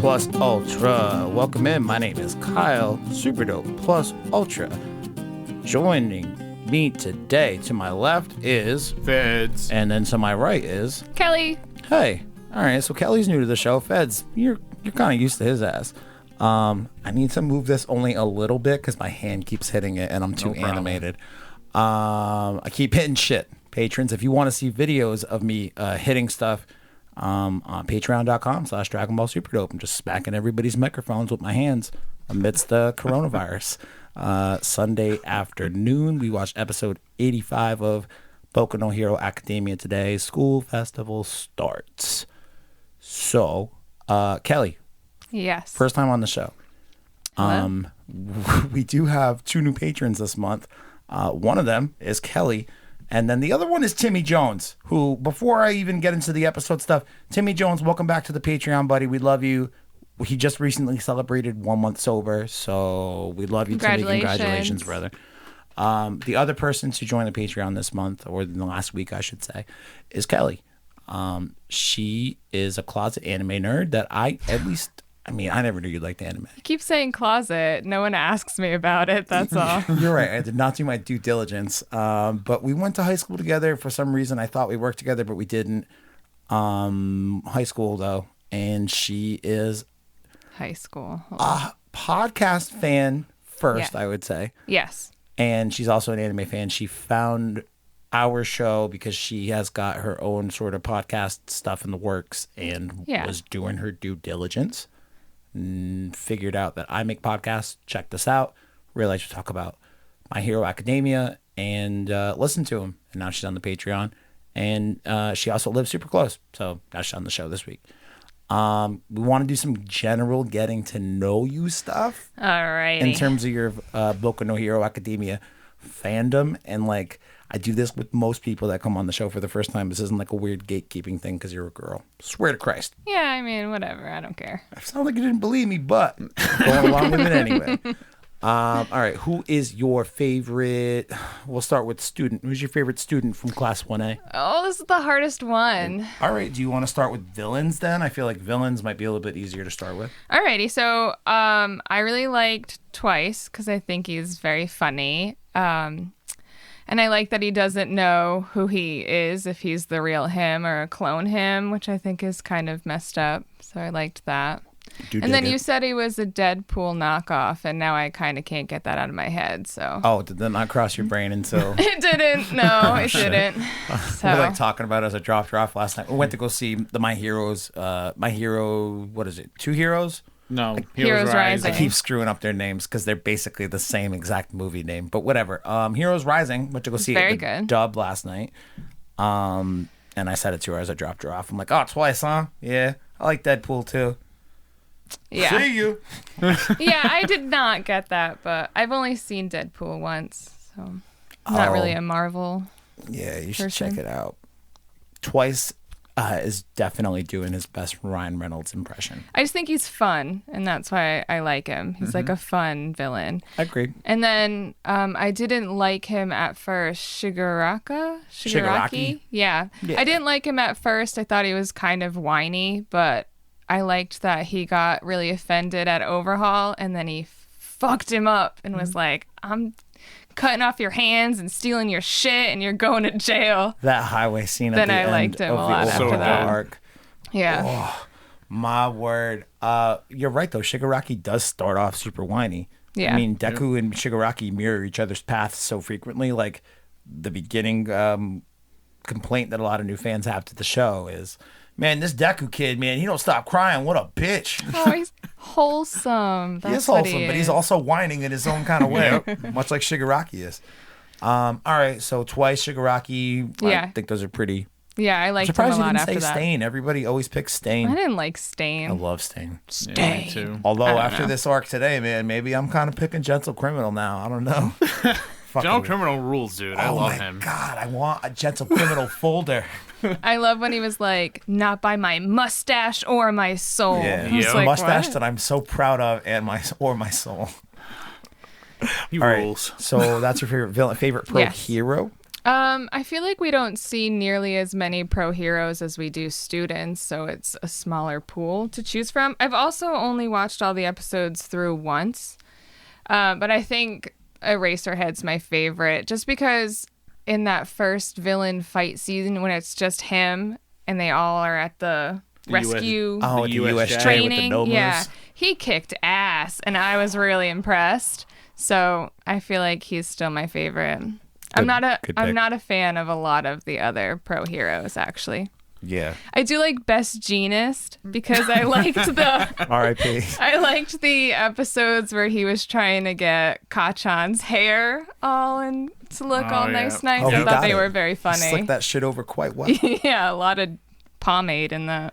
Plus Ultra. Welcome in. My name is Kyle, Super Dope Plus Ultra. Joining me today, to my left is Feds. and then to my right is Kelly. Hey. All right, so Kelly's new to the show. Feds, you're kind of used to his ass. I need to move this only a little bit because my hand keeps hitting it and I'm too animated. I keep hitting shit. Patrons, if you want to see videos of me hitting stuff, on patreon.com/Dragon Ball Super Dope. I'm just smacking everybody's microphones with my hands amidst the coronavirus. Sunday afternoon, we watched episode 85 of Boku no Hero Academia today. School festival starts. So, Kelly. Yes. First time on the show. Hello? We do have 2 new patrons this month. One of them is Kelly. And then the other one is Timmy Jones, who, before I even get into the episode stuff, Timmy Jones, welcome back to the Patreon, buddy. We love you. He just recently celebrated 1 month sober, so we love you, Timmy. Congratulations, brother. The other person to join the Patreon this month, or in the last week, I should say, is Kelly. She is a closet anime nerd that I never knew you liked anime. You keep saying closet. No one asks me about it. That's all. You're right. I did not do my due diligence. But we went to high school together. For some reason, I thought we worked together, but we didn't. High school, though. And she is High school. a podcast fan first, Yeah. I would say. Yes. And she's also an anime fan. She found our show because she has got her own sort of podcast stuff in the works and was doing her due diligence. Figured out that I make podcasts, checked us out, realized we talk about My Hero Academia, and listen to them. And now she's on the Patreon. And she also lives super close. So now she's on the show this week. We want to do some general getting to know you stuff. All right. In terms of your Boku no Hero Academia fandom. And like, I do this with most people that come on the show for the first time. This isn't like a weird gatekeeping thing because you're a girl. Swear to Christ. Yeah, I mean, whatever. I don't care. I sound like you didn't believe me, but going along with it anyway. All right. Who is your favorite? We'll start with student. Who's your favorite student from class 1A? Oh, this is the hardest one. All right. Do you want to start with villains then? I feel like villains might be a little bit easier to start with. Alrighty. So I really liked Twice because I think he's very funny. And I like that he doesn't know who he is, if he's the real him or a clone him, which I think is kind of messed up. So I liked that. And then you said he was a Deadpool knockoff, and now I kind of can't get that out of my head. So. Oh, did that not cross your brain until? It didn't. No, it didn't. So. We were like talking about it as I dropped her off last night. We went to go see the My Hero, what is it? 2 Heroes? No, Heroes Rising. I keep screwing up their names because they're basically the same exact movie name, but whatever. Heroes Rising, went to go see very it. Good. Dub last night. And I said it to her as I dropped her off. I'm like, oh, Twice, huh? Yeah, I like Deadpool too. Yeah. See you. Yeah, I did not get that, but I've only seen Deadpool once, so I'm not really a Marvel. Yeah, you should person. check it out. Twice is definitely doing his best Ryan Reynolds impression. I just think he's fun, and that's why I like him. He's like a fun villain. Agreed. And then I didn't like him at first. Shigaraki? Yeah. I didn't like him at first. I thought he was kind of whiny, but I liked that he got really offended at Overhaul, and then he fucked him up and was like, I'm cutting off your hands and stealing your shit, and you're going to jail. That highway scene Then at the I end liked him of a the lot after Overhaul that. arc. Yeah. Oh, my word. You're right, though. Shigaraki does start off super whiny. Yeah. I mean, Deku and Shigaraki mirror each other's paths so frequently. Like, the beginning complaint that a lot of new fans have to the show is, man, this Deku kid, man, he don't stop crying. What a bitch. Oh, he's wholesome. That's He is what wholesome, but he's also whining in his own kind of way, much like Shigaraki is. All right, so Twice, Shigaraki, Yeah. I think those are pretty. Yeah, I I'm liked him a surprised you lot didn't after say that. Stain. Everybody always picks Stain. I didn't like I Stain. love Stain. Yeah, me too. Although I don't after know. this arc today, man, maybe I'm kind of picking Gentle Criminal now. I don't know. Gentle Criminal rules, dude. I love him. Oh my god, I want a Gentle Criminal folder. I love when he was like, not by my mustache or my soul. Yeah, I was Yeah. like, mustache what? that I'm so proud of, and my soul. He All right, rules. so that's your favorite villain, favorite pro Yes. hero. I feel like we don't see nearly as many pro heroes as we do students, so it's a smaller pool to choose from. I've also only watched all the episodes through once, but I think Eraserhead's my favorite, just because in that first villain fight season when it's just him and they all are at the rescue the US training, with the yeah, he kicked ass, and I was really impressed. So I feel like he's still my favorite. I'm not a fan of a lot of the other pro heroes, actually. Yeah. I do like Best Jeanist because I liked the R.I.P. I liked the episodes where he was trying to get Kachan's hair to look all nice. I thought they were very funny. Slicked that shit over quite well. Yeah, a lot of pomade in that.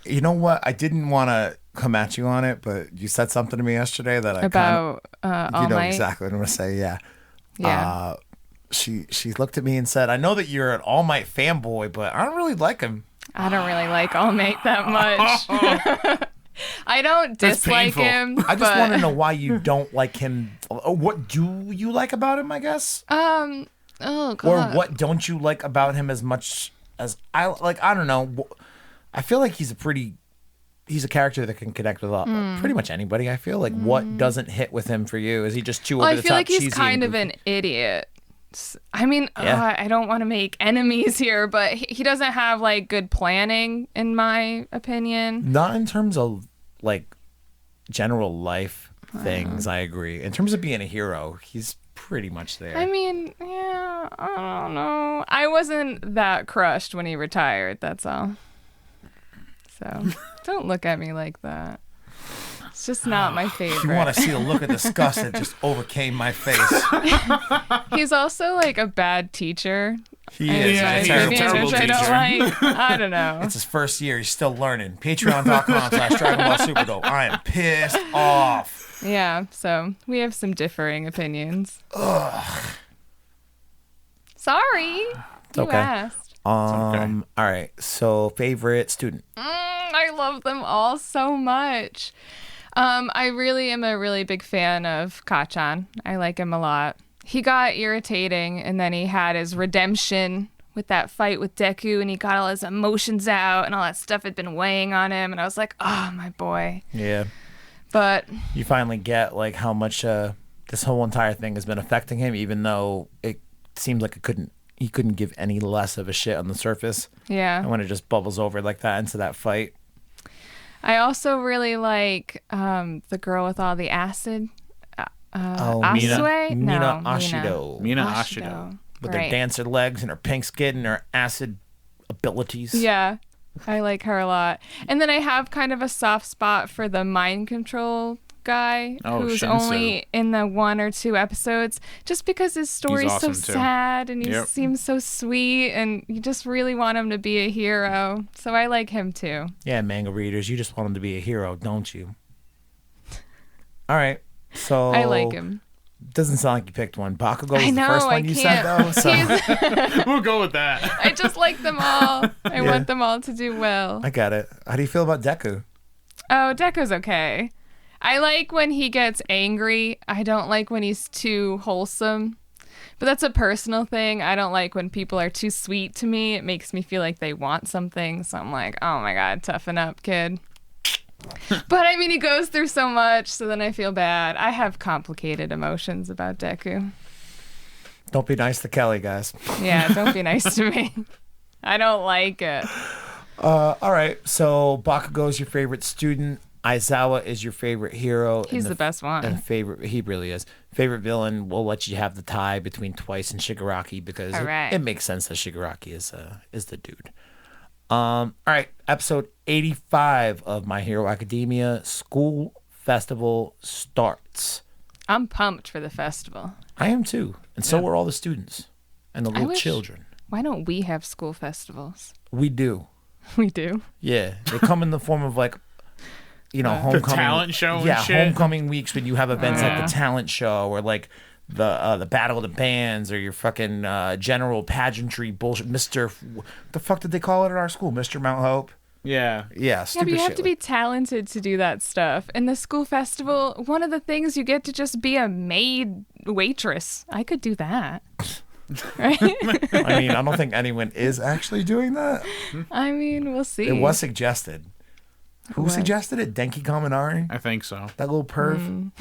You know what? I didn't want to come at you on it, but you said something to me yesterday that I about you know exactly what I'm gonna say. Yeah. Yeah. She looked at me and said, "I know that you're an All Might fanboy, but I don't really like him." I don't really like All Might that much. I don't dislike him. I just want to know why you don't like him. What do you like about him, I guess? Oh God. Or what don't you like about him as much as I like? I don't know. I feel like he's a character that can connect with pretty much anybody. I feel like what doesn't hit with him for you? Is he just too over the top? I feel like he's cheesy kind of an idiot. I mean, I don't want to make enemies here, but he doesn't have like good planning, in my opinion. Not in terms of like general life things. I agree. In terms of being a hero, he's pretty much there. I mean, yeah, I don't know. I wasn't that crushed when he retired. That's all. So don't look at me like that. It's just not my favorite. You want to see the look of disgust that just overcame my face. He's also like a bad teacher. He is a terrible which I don't like. I don't know. It's his first year. He's still learning. Patreon.com/Dragon Ball Superdope. I am pissed off. Yeah, so we have some differing opinions. Ugh. Sorry. You okay. asked. All right. So favorite student. I love them all so much. I really am a really big fan of Kachan. I like him a lot. He got irritating, and then he had his redemption with that fight with Deku, and he got all his emotions out, and all that stuff had been weighing on him, and I was like, oh, my boy. Yeah. But you finally get like how much this whole entire thing has been affecting him, even though it seems like he couldn't give any less of a shit on the surface. Yeah. And when it just bubbles over like that into that fight. I also really like the girl with all the acid. Asue? Mina Ashido. Mina Ashido. With her dancer legs and her pink skin and her acid abilities. Yeah, I like her a lot. And then I have kind of a soft spot for the mind control guy who's Shinsu. only in the 1 or 2 episodes, just because his story's awesome so too. sad and he seems so sweet and you just really want him to be a hero. So I like him too. Yeah, manga readers, you just want him to be a hero, don't you? All right, so I like him. Doesn't sound like you picked one. Bakugo was the first one you said though. So. We'll go with that. I just like them all. I want them all to do well. I got it. How do you feel about Deku? Oh, Deku's okay. I like when he gets angry. I don't like when he's too wholesome. But that's a personal thing. I don't like when people are too sweet to me. It makes me feel like they want something. So I'm like, oh my God, toughen up, kid. But I mean, he goes through so much, so then I feel bad. I have complicated emotions about Deku. Don't be nice to Kelly, guys. Yeah, don't be nice to me. I don't like it. All right, so Bakugo's your favorite student. Aizawa is your favorite hero. He's the best one. And he really is. Favorite villain, we'll let you have the tie between Twice and Shigaraki because it makes sense that Shigaraki is the dude. All right, episode 85 of My Hero Academia School Festival starts. I'm pumped for the festival. I am too. And so are all the students and the little children. Why don't we have school festivals? We do. We do? Yeah. They come in the form of like, homecoming. The talent show and shit. Homecoming weeks when you have events like the talent show or like the battle of the bands or your fucking general pageantry bullshit. The fuck did they call it at our school? Mr. Mount Hope? Yeah. Yeah, stupid but you have to be talented to do that stuff. In the school festival, one of the things you get to just be a maid waitress. I could do that. right? I mean, I don't think anyone is actually doing that. I mean, we'll see. It was suggested. Who What? suggested it? Denki Kaminari? I think so. That little perv?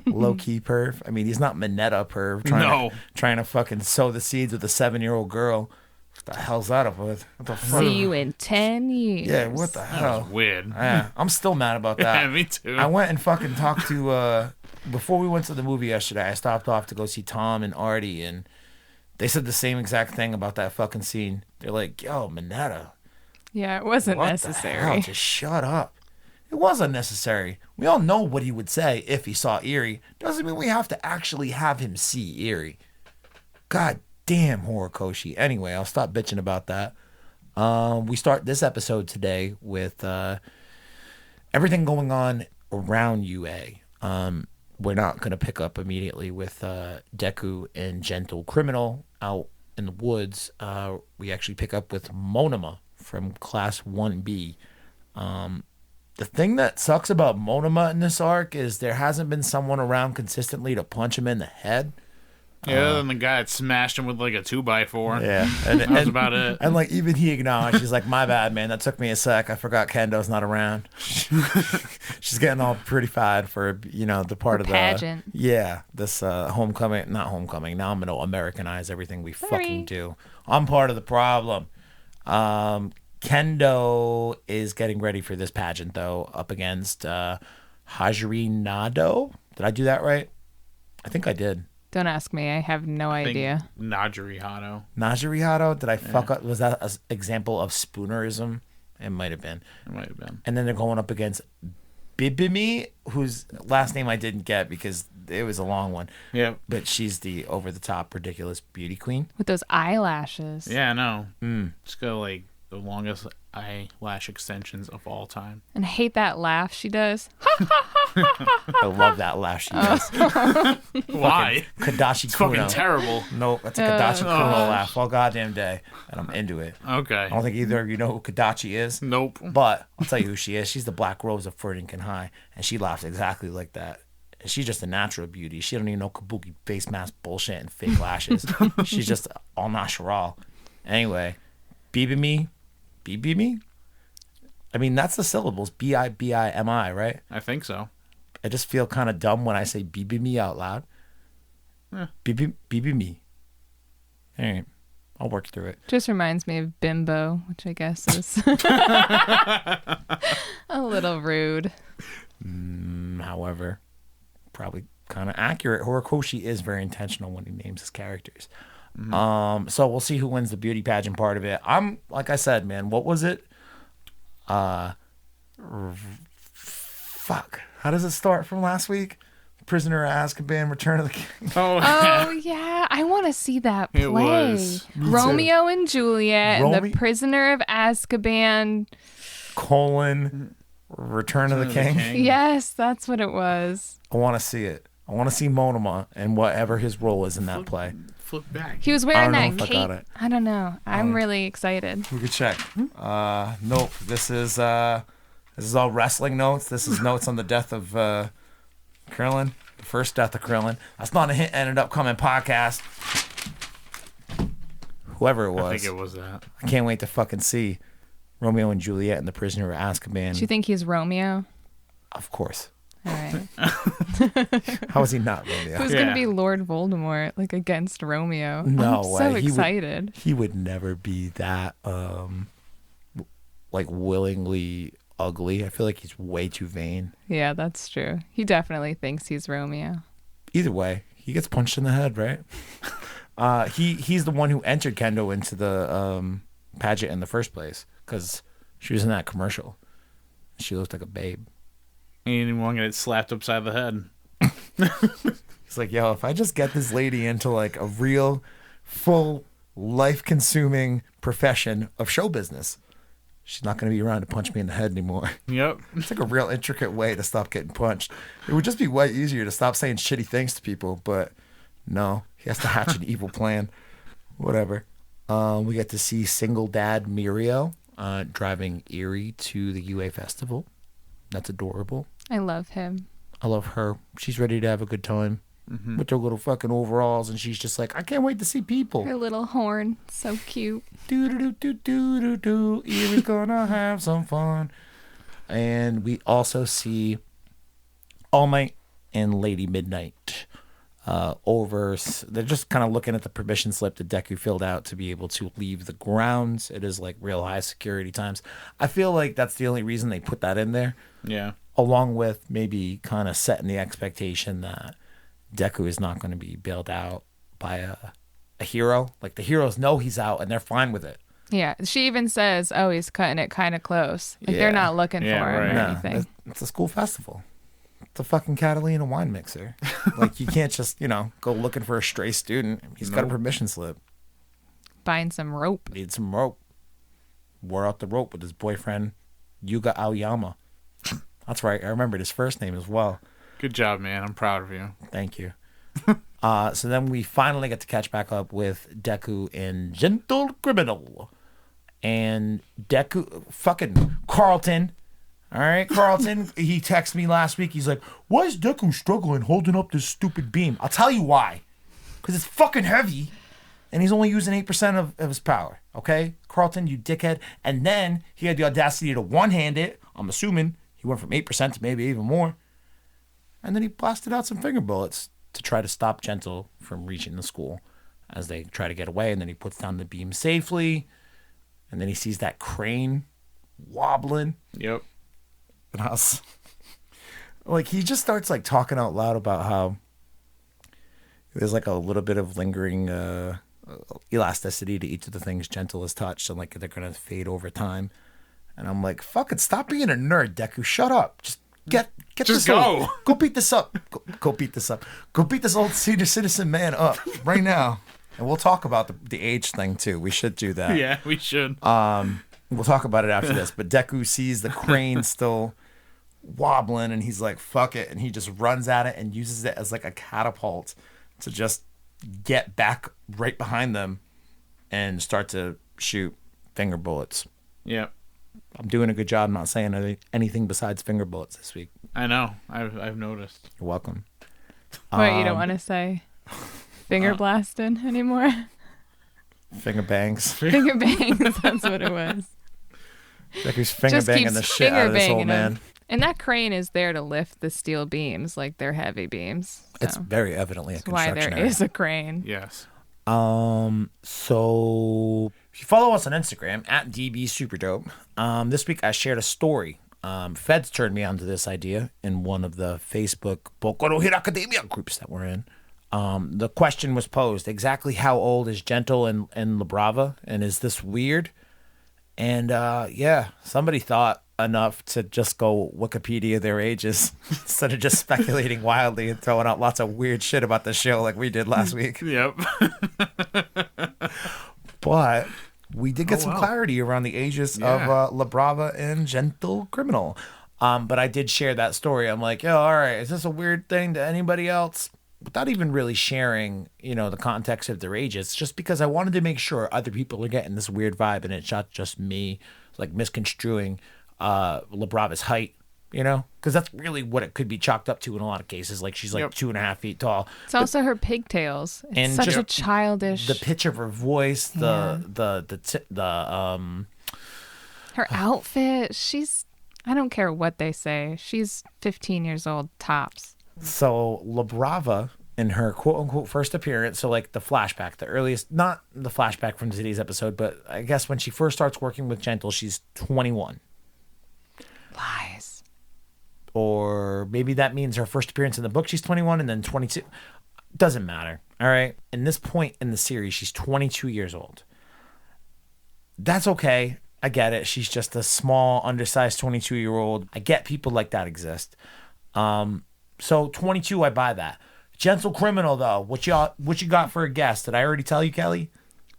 Low key perv? I mean, he's not Mineta perv trying to fucking sow the seeds with a 7-year-old girl. What the hell's that up with? What the fuck? See you in 10 years. Yeah, what the That hell? was weird. Yeah, I'm still mad about that. Yeah, me too. I went and fucking talked to, before we went to the movie yesterday, I stopped off to go see Tom and Artie, and they said the same exact thing about that fucking scene. They're like, yo, Mineta. Yeah, it wasn't What the necessary. hell? Just shut up. It was unnecessary. We all know what he would say if he saw Eerie. Doesn't mean we have to actually have him see Eerie. God damn, Horikoshi. Anyway, I'll stop bitching about that. We start this episode today with everything going on around UA. We're not going to pick up immediately with Deku and Gentle Criminal out in the woods. We actually pick up with Monoma from Class 1B. The thing that sucks about Monoma in this arc is there hasn't been someone around consistently to punch him in the head. Yeah, and the guy that smashed him with like a 2x4. Yeah, and That was about it. And like even he acknowledged, he's like, "My bad, man. That took me a sec. I forgot Kendo's not around." She's getting all prettified for the part of the pageant. this homecoming, not homecoming. Now I'm gonna Americanize everything we Sorry. fucking do. I'm part of the problem. Kendo is getting ready for this pageant though, up against Hajiri Nado. Did I do that right? I think I did. Don't ask me. I have no idea. Najiri Hano. Najiri Hado? Did I fuck up? Was that an example of spoonerism? It might have been. It might have been. And then they're going up against Bibimi, whose last name I didn't get because it was a long one. Yeah. But she's the over-the-top ridiculous beauty queen. With those eyelashes. Yeah, I know. It's got like the longest eyelash extensions of all time. And I hate that laugh she does. I love that laugh she does. Why? Kadashi It's Kuno. fucking terrible. Nope, that's a Kadachi Kuno laugh all goddamn day. And I'm into it. Okay. I don't think either of you know who Kadachi is. Nope. But I'll tell you who she is. She's the Black Rose of Ferdinand High, and she laughs exactly like that. And she's just a natural beauty. She don't even know kabuki face mask bullshit and fake lashes. She's just all natural. Anyway, Bibimi. I mean, that's the syllables. Bibimi, right? I think so. I just feel kind of dumb when I say Bibimi out loud. Yeah. Bibimi. All right. I'll work through it. Just reminds me of bimbo, which I guess is a little rude. However, probably kind of accurate. Horikoshi is very intentional when he names his characters. So we'll see who wins the beauty pageant part of it. I'm like I said, man. What was it? Fuck. How does it start from last week? Prisoner of Azkaban, Return of the King. Oh, Oh, yeah. I want to see that play. It was. Me too. Romeo and Juliet and the Romy- Prisoner of Azkaban. Return of the King. Yes, that's what it was. I want to see it. I want to see Monoma and whatever his role is in that play. Flip back. He was I wearing don't know that if I got cape. it. I don't know. I'm really excited. We could check. Nope. This is all wrestling notes. This is notes on the death of Krillin. The first death of Krillin. That's not a hint. Ended up coming podcast. Whoever it was. I think it was that. I can't wait to fucking see Romeo and Juliet and the Prisoner of Azkaban. Do you think he's Romeo? Of course. All right. How is he not Romeo? Who's going to Yeah. be Lord Voldemort, like, against Romeo? No I'm way. so He would- excited. He would never be that like willingly ugly. I feel like he's way too vain. Yeah, that's true. He definitely thinks he's Romeo. Either way, he gets punched in the head, right? He's the one who entered Kendo into the pageant in the first place because she was in that commercial. She looked like a babe. He didn't want to get slapped upside the head. He's like, yo, if I just get this lady into like a real, full, life-consuming profession of show business, she's not going to be around to punch me in the head anymore. Yep. It's like a real intricate way to stop getting punched. It would just be way easier to stop saying shitty things to people, but no, he has to hatch an evil plan. Whatever. We get to see single dad Mirio driving Eerie to the UA festival. That's adorable. I love him. I love her. She's ready to have a good time. with her little fucking overalls, and she's just like, I can't wait to see people. Her little horn, so cute. Do do do do do do do. Erie's gonna have some fun. And we also see All Might and Lady Midnight they're just kind of looking at the permission slip that Deku filled out to be able to leave the grounds. It is like real high security times. I feel like that's the only reason they put that in there. Yeah. Along with maybe kind of setting the expectation that Deku is not going to be bailed out by a hero. Like the heroes know he's out and they're fine with it. Yeah, she even says, "Oh, he's cutting it kind of close. Like they're not looking for him or anything." It's a school festival. It's a fucking Catalina wine mixer. Like you can't just go looking for a stray student. He's got a permission slip. Buying some rope. Need some rope. Wore out the rope with his boyfriend Yuga Aoyama. That's right. I remembered his first name as well. Good job, man. I'm proud of you. Thank you. So then we finally get to catch back up with Deku and Gentle Criminal. And Deku, fucking Carlton. All right, Carlton, he texted me last week. He's like, why is Deku struggling holding up this stupid beam? I'll tell you why. Because it's fucking heavy. And he's only using 8% of his power. Okay? Carlton, you dickhead. And then he had the audacity to one-hand it. I'm assuming he went from 8% to maybe even more. And then he blasted out some finger bullets to try to stop Gentle from reaching the school as they try to get away. And then he puts down the beam safely. And then he sees that crane wobbling. Yep. And I was like, he just starts like talking out loud about how there's like a little bit of lingering elasticity to each of the things Gentle has touched, and like they're gonna fade over time. And I'm like, fucking stop being a nerd, Deku. Shut up. Just get just this go. Go beat this up. Go beat this up. Go beat this old senior citizen man up right now. And we'll talk about the age thing too. We should do that. Yeah, we should. We'll talk about it after this. But Deku sees the crane still wobbling, and he's like, fuck it. And he just runs at it and uses it as like a catapult to just get back right behind them and start to shoot finger bullets. Yep. I'm doing a good job not saying anything besides finger bullets this week. I know. I've noticed. You're welcome. Wait, you don't want to say finger blasting anymore? Finger bangs. Finger bangs, that's what it was. Deku's finger Just banging keeps the shit out of this old finger-banging man. him. And that crane is there to lift the steel beams, like they're heavy beams. So It's very evidently a that's why construction there area. is a crane. Yes. So if you follow us on Instagram at DBSuperDope, this week I shared a story. Feds turned me onto this idea in one of the Facebook Boku no Hero Academia groups that we're in. The question was posed: exactly how old is Gentle and Labrava, and is this weird? And yeah, somebody thought enough to just go Wikipedia their ages instead of just speculating wildly and throwing out lots of weird shit about the show like we did last week. Yep. But we did get some clarity around the ages of Labrava and Gentle Criminal. But I did share that story. I'm like, yo, all right, is this a weird thing to anybody else? Without even really sharing, the context of their ages, just because I wanted to make sure other people are getting this weird vibe and it's not just me, like, misconstruing Labrava's height, because that's really what it could be chalked up to in a lot of cases. Like, she's like 2.5 feet tall. It's also her pigtails. It's and such just a childish. The pitch of her voice, her outfit. I don't care what they say. She's 15 years old tops. So Labrava, in her quote-unquote first appearance, so like the flashback, the earliest, not the flashback from today's episode, but I guess when she first starts working with Gentle, she's 21. Lies. Or maybe that means her first appearance in the book, she's 21, and then 22. Doesn't matter, all right? In this point in the series, she's 22 years old. That's okay. I get it. She's just a small, undersized 22-year-old. I get people like that exist. So 22, I buy that. Gentle Criminal, though, what you got for a guess? Did I already tell you, Kelly?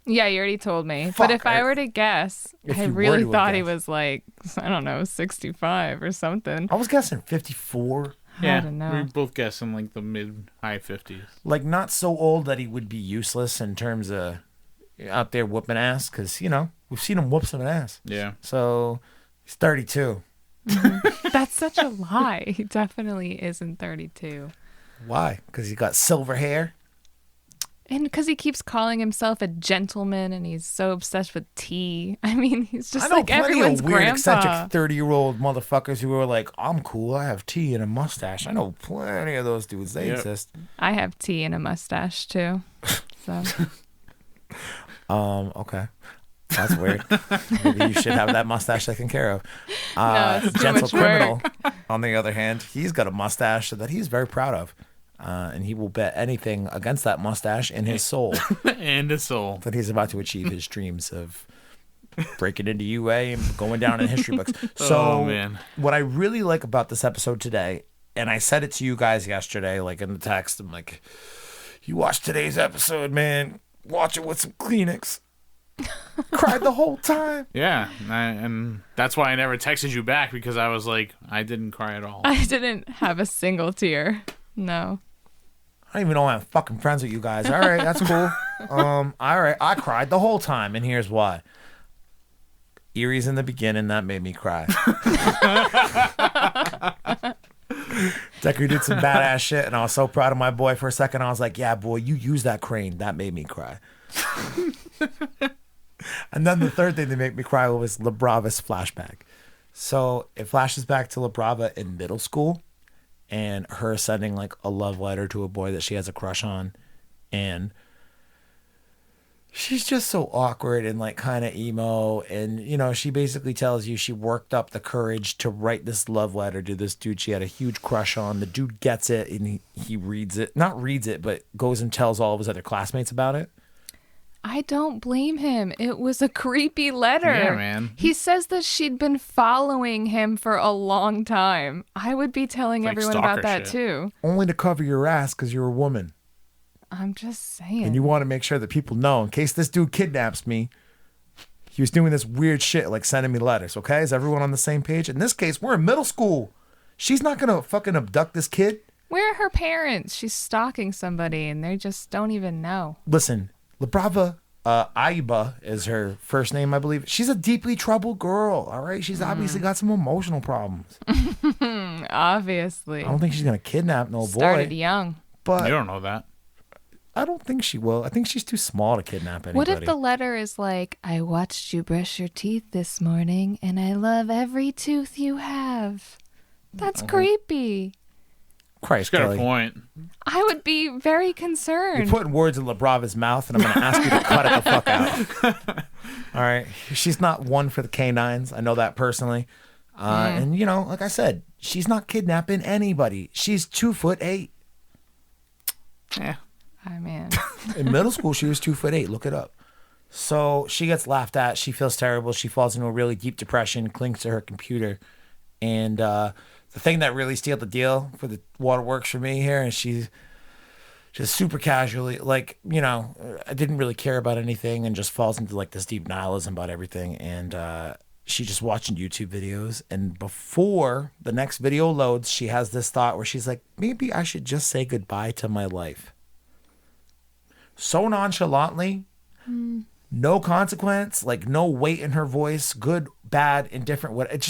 Yeah, you already told me. Fuck, but if I were to guess, If I you were really to thought he guess. was like, I don't know, 65 or something. I was guessing 54. Yeah. I don't know. We're both guessing like the mid-high 50s. Like, not so old that he would be useless in terms of out there whooping ass, because, we've seen him whoop some ass. Yeah. So he's 32. That's such a lie. He definitely isn't 32. Why? Because he got silver hair? And because he keeps calling himself a gentleman and he's so obsessed with tea. I mean, he's just I know like plenty everyone's of weird, grandpa. eccentric 30-year-old motherfuckers who are like, I'm cool, I have tea and a mustache. I know plenty of those dudes. They exist. I have tea and a mustache too. So Okay. That's weird. Maybe you should have that mustache taken care of. No, it's too Gentle much Criminal, on the other hand, he's got a mustache that he's very proud of. And he will bet anything against that mustache in his soul And his soul. that he's about to achieve his dreams of breaking into UA and going down in history books. So Oh, man. what I really like about this episode today, and I said it to you guys yesterday, like in the text, I'm like, you watch today's episode, man, watch it with some Kleenex. Cried the whole time. Yeah, and that's why I never texted you back, because I was like, I didn't cry at all. I didn't have a single tear. No. I don't even know I'm fucking friends with you guys. All right, that's cool. All right, I cried the whole time, and here's why. Erie's in the beginning, that made me cry. Decker did some badass shit, and I was so proud of my boy for a second. I was like, yeah, boy, you used that crane. That made me cry. And then the third thing that made me cry was LaBrava's flashback. So it flashes back to LaBrava in middle school and her sending like a love letter to a boy that she has a crush on. And she's just so awkward and like kind of emo. And, you know, she basically tells you she worked up the courage to write this love letter to this dude she had a huge crush on. The dude gets it and he reads it, not reads it, but goes and tells all of his other classmates about it. I don't blame him. It was a creepy letter. Yeah, man. He says that she'd been following him for a long time. I would be telling Like everyone stalker about that shit. too. Only to cover your ass because you're a woman. I'm just saying. And you want to make sure that people know in case this dude kidnaps me, he was doing this weird shit like sending me letters, okay? Is everyone on the same page? In this case, we're in middle school. She's not going to fucking abduct this kid. Where are her parents? She's stalking somebody and they just don't even know. Listen, LaBrava, Aiba is her first name, I believe. She's a deeply troubled girl, all right? She's obviously got some emotional problems. Obviously. I don't think she's going to kidnap no Started boy. young. But You don't know that. I don't think she will. I think she's too small to kidnap anybody. What if the letter is like, I watched you brush your teeth this morning and I love every tooth you have? That's creepy. Christ, Got a Kelly. point. I would be very You're concerned. putting words in LaBrava's mouth, and I'm going to ask you to cut it the fuck out. All right? She's not one for the canines. I know that personally. And, you know, like I said, she's not kidnapping anybody. She's 2'8". Yeah. I mean, In middle school, she was 2'8". Look it up. So she gets laughed at. She feels terrible. She falls into a really deep depression, clings to her computer. And the thing that really sealed the deal for the waterworks for me here is she's just super casually, like, you know, I didn't really care about anything and just falls into like this deep nihilism about everything. And she's just watching YouTube videos. And before the next video loads, she has this thought where she's like, maybe I should just say goodbye to my life. So nonchalantly, no consequence, like no weight in her voice, good, bad, indifferent. What it's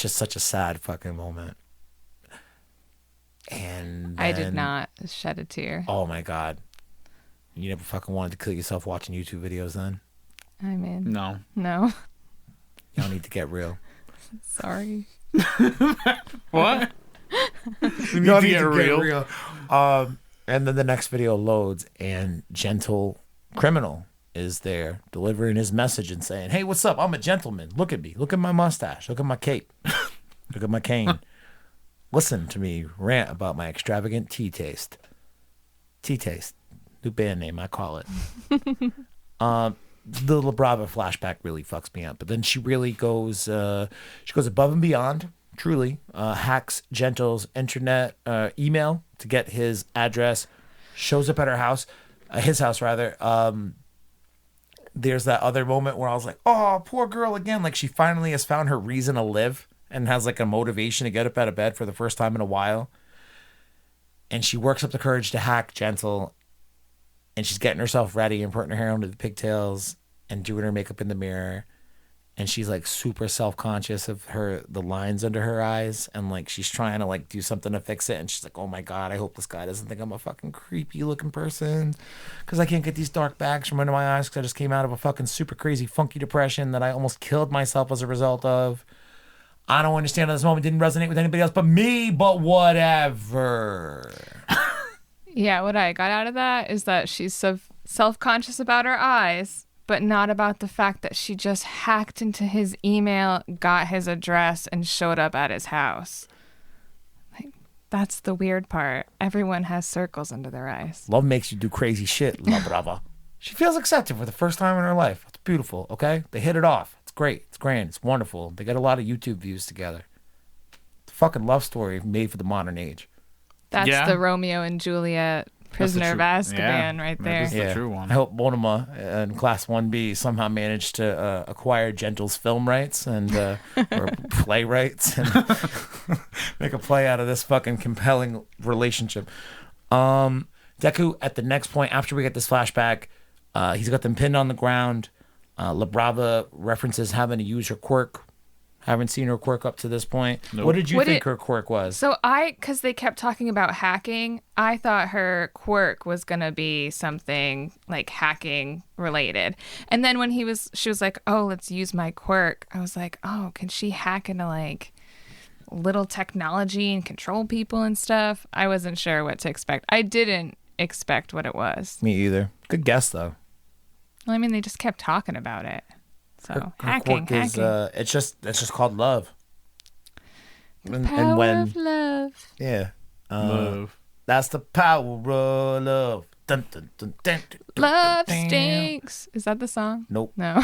just such a sad fucking moment. And I did then- not shed a tear. Oh my god, you never fucking wanted to kill yourself watching YouTube videos. Then I mean, No. no. y'all need to get real. Sorry. What? We need Y'all to need get real. And then the next video loads, and Gentle Criminal is there delivering his message and saying, "Hey, what's up? I'm a gentleman. Look at me. Look at my mustache. Look at my cape. Look at my cane. Listen to me rant about my extravagant tea taste. Tea taste, new band name, I call it." The LaBrava flashback really fucks me up, but then she really goes. She goes above and beyond. Truly, hacks Gentle's internet email to get his address. Shows up at her house, his house rather. There's that other moment where I was like, "Oh, poor girl again." Like she finally has found her reason to live and has like a motivation to get up out of bed for the first time in a while. And she works up the courage to hack Gentle, and she's getting herself ready and putting her hair under the pigtails and doing her makeup in the mirror. and she's like super self-conscious of the lines under her eyes, and like she's trying to like do something to fix it, and she's like, oh my god, I hope this guy doesn't think I'm a fucking creepy looking person because I can't get these dark bags from under my eyes because I just came out of a fucking super crazy funky depression that I almost killed myself as a result of. I don't understand how this moment didn't resonate with anybody else but me, but whatever. Yeah, what I got out of that is that she's so self-conscious about her eyes, but not about the fact that she just hacked into his email, got his address, and showed up at his house. Like, that's the weird part. Everyone has circles under their eyes. Love makes you do crazy shit, La Brava. She feels accepted for the first time in her life. It's beautiful, okay? They hit it off. It's great. It's grand. It's wonderful. They got a lot of YouTube views together. It's a fucking love story made for the modern age. That's the Romeo and Juliet Prisoner of Azkaban right there. That is the true one. I hope Monoma in Class 1B somehow managed to acquire Gentle's film rights and or play rights and make a play out of this fucking compelling relationship. Deku, at the next point, after we get this flashback, he's got them pinned on the ground. La Brava references having to use her quirk. Haven't seen her quirk up to this point. Nope. What did you think her quirk was? So because they kept talking about hacking, I thought her quirk was going to be something like hacking related. And then when she was like, oh, let's use my quirk. I was like, oh, can she hack into like little technology and control people and stuff? I wasn't sure what to expect. I didn't expect what it was. Me either. Good guess though. Well, I mean, they just kept talking about it. So her hacking. Is, it's just called love. Power of love. Yeah. Love. That's the power of love. Dun, dun, dun, dun, dun, Love dun, stinks. Is that the song? Nope. No.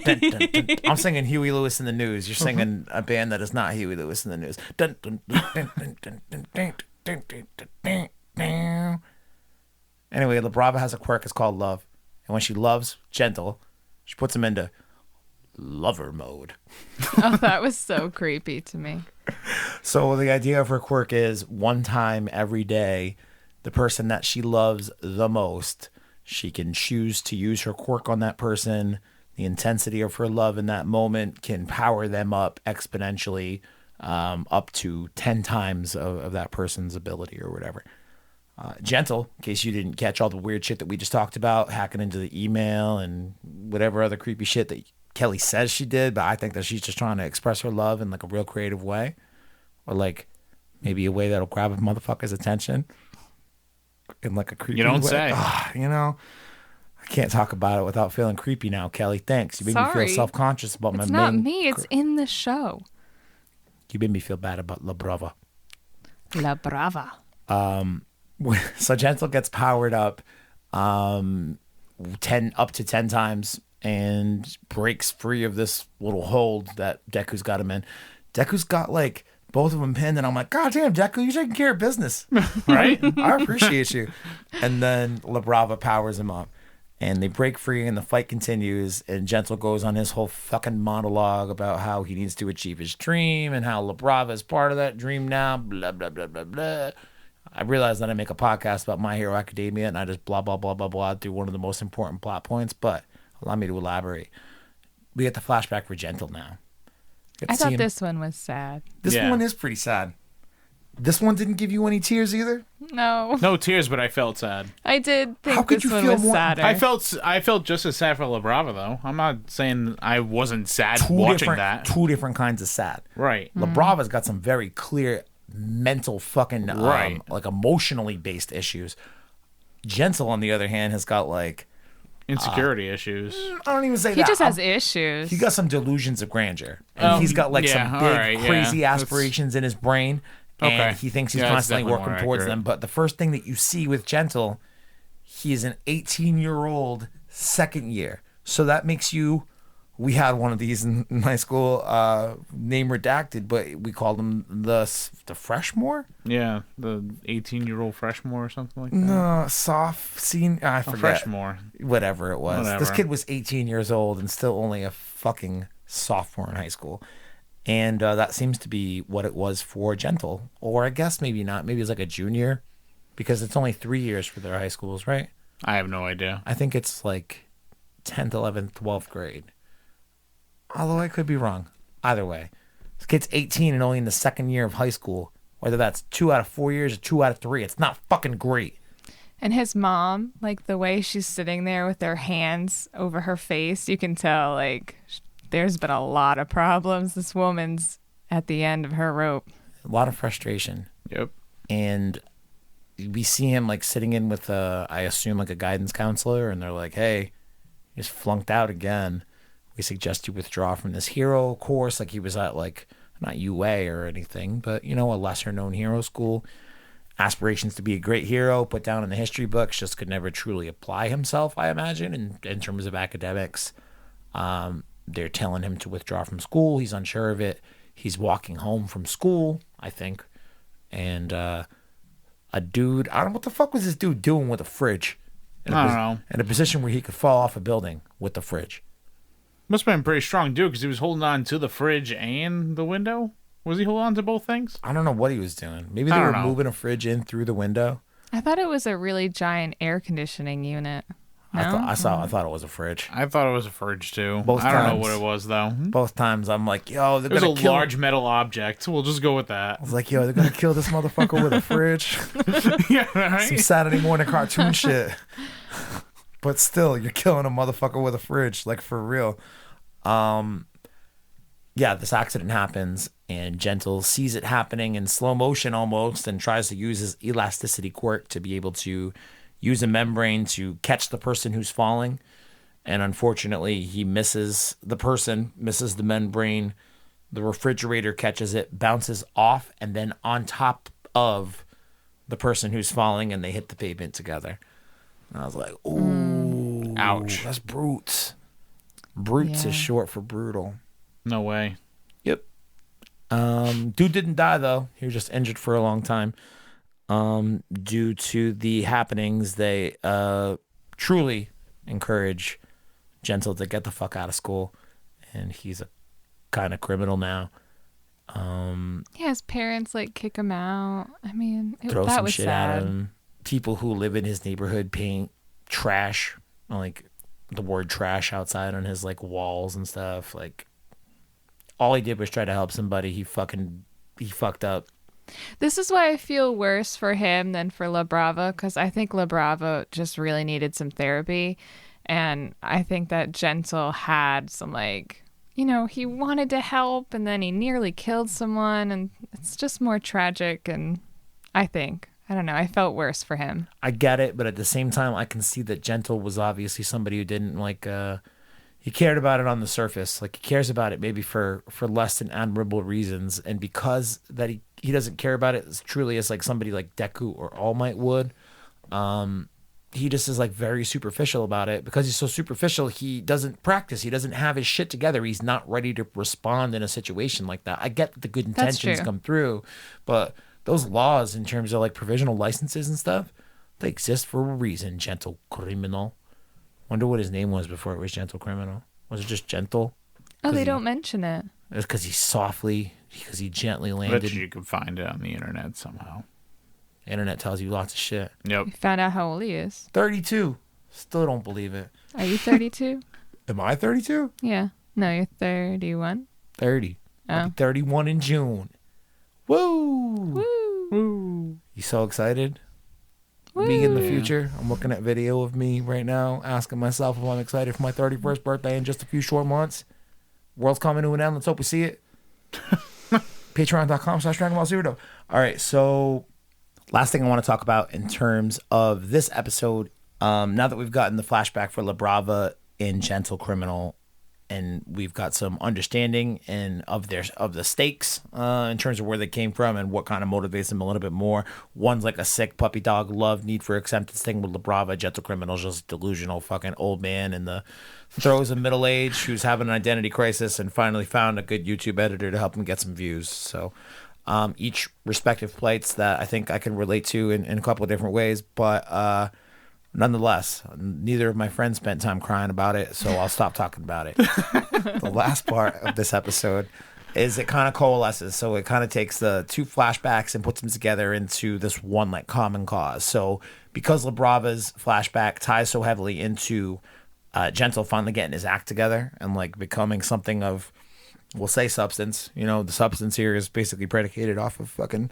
Dun, dun, dun. I'm singing Huey Lewis in the News. You're singing a band that is not Huey Lewis in the News. Dun, dun, dun, dun, dun, dun, dun, dun, dun, dun, dun, dun. Anyway, La Brava has a quirk. It's called love. And when she loves Gentle, she puts him into lover mode. Oh, that was so creepy to me. So the idea of her quirk is one time every day, the person that she loves the most, she can choose to use her quirk on that person. The intensity of her love in that moment can power them up exponentially, up to 10 times of that person's ability or whatever. Gentle, in case you didn't catch all the weird shit that we just talked about, hacking into the email and whatever other creepy shit that Kelly says she did, but I think that she's just trying to express her love in like a real creative way, or like maybe a way that'll grab a motherfucker's attention in like a creepy way. You don't say. You know, I can't talk about it without feeling creepy now, Kelly. Thanks. You made me feel self-conscious about it's my not me. It's in the show. You made me feel bad about La Brava. La Brava. So Gentle gets powered up 10 times and breaks free of this little hold that Deku's got him in. Deku's got like both of them pinned, and I'm like, God damn, Deku, you're taking care of business. Right? I appreciate you. And then La Brava powers him up, and they break free, and the fight continues, and Gentle goes on his whole fucking monologue about how he needs to achieve his dream and how La Brava is part of that dream now, blah, blah, blah, blah, blah. I realized that I make a podcast about My Hero Academia, and I just blah, blah, blah, blah, blah through one of the most important plot points, but allow me to elaborate. We get the flashback for Gentle now. I thought this one was sad. This one is pretty sad. This one didn't give you any tears either? No. No tears, but I felt sad. I did think this one was sadder. I felt just as sad for La Brava, though. I'm not saying I wasn't sad watching that. Two different kinds of sad. Right. La Brava's got some very clear mental fucking, like emotionally based issues. Gentle, on the other hand, has got like insecurity issues. I don't even say that. He just has issues. He got some delusions of grandeur. And he's got like some big, crazy aspirations in his brain. And he thinks he's constantly working towards them. But the first thing that you see with Gentle, he is an 18-year-old second year. So that makes you... We had one of these in high school, name redacted, but we called him the Freshmore? Yeah, the 18-year-old Freshmore or something like that. No, soft scene. I forget. Freshmore. Whatever it was. This kid was 18 years old and still only a fucking sophomore in high school. And that seems to be what it was for Gentle. Or I guess maybe not. Maybe it's like a junior, because it's only 3 years for their high schools, right? I have no idea. I think it's like 10th, 11th, 12th grade. Although I could be wrong. Either way. This kid's 18 and only in the second year of high school. Whether that's 2 out of 4 years or 2 out of 3, it's not fucking great. And his mom, like the way she's sitting there with her hands over her face, you can tell like there's been a lot of problems. This woman's at the end of her rope. A lot of frustration. Yep. And we see him like sitting in with I assume like a guidance counselor, and they're like, hey, you just flunked out again. We suggest you withdraw from this hero course. Like he was at like, not UA or anything, but a lesser known hero school. Aspirations to be a great hero put down in the history books, just could never truly apply himself, I imagine, in terms of academics. They're telling him to withdraw from school. He's unsure of it. He's walking home from school, I think. And a dude, I don't know what the fuck was this dude doing with a fridge. I don't know. In a position where he could fall off a building with the fridge. Must have been a pretty strong dude because he was holding on to the fridge and the window. Was he holding on to both things? I don't know what he was doing. Maybe they were moving a fridge in through the window. I thought it was a really giant air conditioning unit. No? I thought it was a fridge. I thought it was a fridge too. Both I don't know times. what it was though. Both times I'm like, yo, they're It was gonna a kill large metal object. We'll just go with that. I was like, yo, they're gonna kill this motherfucker with a fridge. Yeah, Some right. Saturday morning cartoon shit. But still, you're killing a motherfucker with a fridge, like for real. Yeah, this accident happens, and Gentle sees it happening in slow motion almost, and tries to use his elasticity quirk to be able to use a membrane to catch the person who's falling. And unfortunately, he misses the person, misses the membrane. The refrigerator catches it, bounces off, and then on top of the person who's falling, and they hit the pavement together. And I was like, ooh, Ouch. That's brutes. Brutes Yeah. is short for brutal. No way. Yep. Dude didn't die though. He was just injured for a long time. Due to the happenings, they truly encourage Gentle to get the fuck out of school, and he's a kind of criminal now. Yeah, his parents like kick him out. I mean, Throw that some was shit sad. at him. People who live in his neighborhood paint trash, like the word trash outside on his like walls and stuff. Like all he did was try to help somebody. He fucked up. This is why I feel worse for him than for La Brava, because I think La Brava just really needed some therapy. And I think that Gentle had some, like, he wanted to help and then he nearly killed someone. And it's just more tragic. And I don't know, I felt worse for him. I get it, but at the same time, I can see that Gentle was obviously somebody who didn't he cared about it on the surface. Like he cares about it maybe for less than admirable reasons. And because that he doesn't care about it as truly as like somebody like Deku or All Might would, he just is like very superficial about it. Because he's so superficial, he doesn't practice. He doesn't have his shit together. He's not ready to respond in a situation like that. I get that the good intentions true. come through, but those laws in terms of like provisional licenses and stuff, they exist for a reason. Gentle criminal. Wonder what his name was before it was Gentle Criminal. Was it just Gentle? Oh, they he- don't mention it. It's because he gently Bet landed. you can find it on the internet somehow. Internet tells you lots of shit. Yep. We found out how old he is. 32. Still don't believe it. Are you 32? Am I 32? Yeah. No, you're 31. 30. I'll Oh. be 31 in June. Woo! Woo! You so excited? Me in the future. I'm looking at video of me right now, asking myself if I'm excited for my 31st birthday in just a few short months. World's coming to an end. Let's hope we see it. Patreon.com/DragonBallZero. All right, so last thing I want to talk about in terms of this episode, now that we've gotten the flashback for La Brava in Gentle Criminal, and we've got some understanding of the stakes in terms of where they came from and what kind of motivates them a little bit more. One's like a sick puppy dog love need for acceptance thing with La Brava. Gentle Criminal's just a delusional fucking old man in the throes of middle age who's having an identity crisis and finally found a good YouTube editor to help him get some views. So each respective plights that I think I can relate to in a couple of different ways, but nonetheless, neither of my friends spent time crying about it, so I'll stop talking about it. The last part of this episode is it kind of coalesces. So it kind of takes the two flashbacks and puts them together into this one like common cause. So because La Brava's flashback ties so heavily into Gentle finally getting his act together and like becoming something of, we'll say substance. You know, the substance here is basically predicated off of fucking